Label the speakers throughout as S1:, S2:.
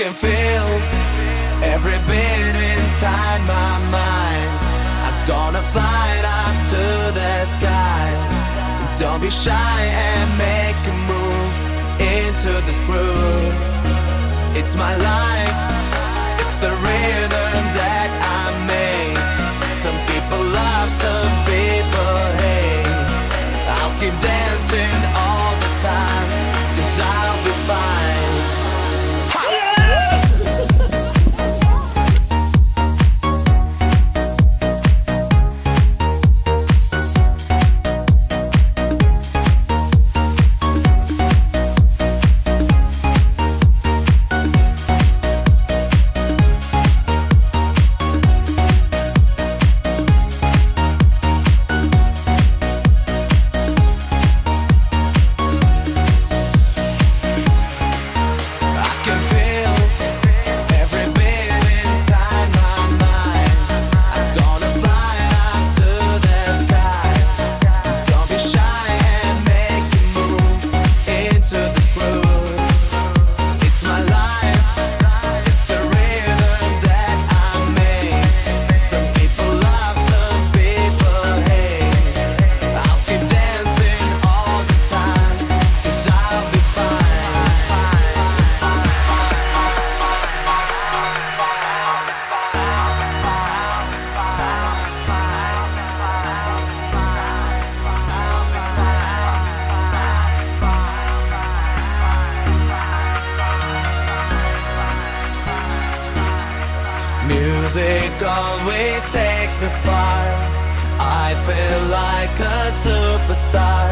S1: can feel every beat inside my mind. I'm gonna fly up to the sky. Don't be shy and make a move into this groove. It's my life, it's the rhythm that I make. Some people love, some people hate. I'll keep dancing all the time, 'cause I'll be fine. Music always takes me far. I feel like a superstar.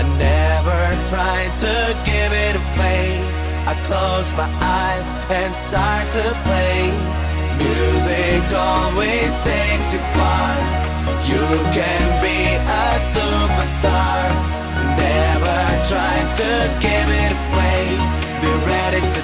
S1: I never tried to give it away. I close my eyes and start to play. Music always takes you far. You can be a superstar. Never try to give it away. Be ready to